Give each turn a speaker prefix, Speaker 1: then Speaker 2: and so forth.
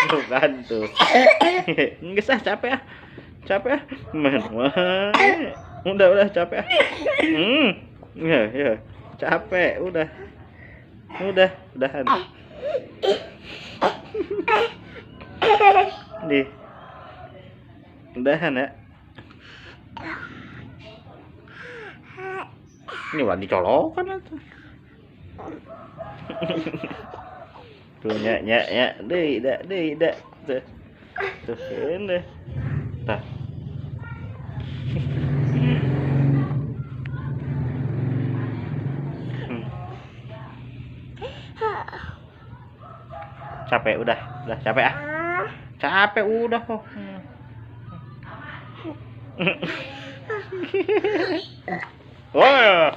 Speaker 1: Bukan tuh. Nggak sah, capek ah. Capek ah. Udah capek ah. Ya. Capek, udahan. Nih. Udahan ya. Ini wah dicolokan tuh. Tuh nyak deh tuh ini tah capek udah capek ah, capek udah kok. Oh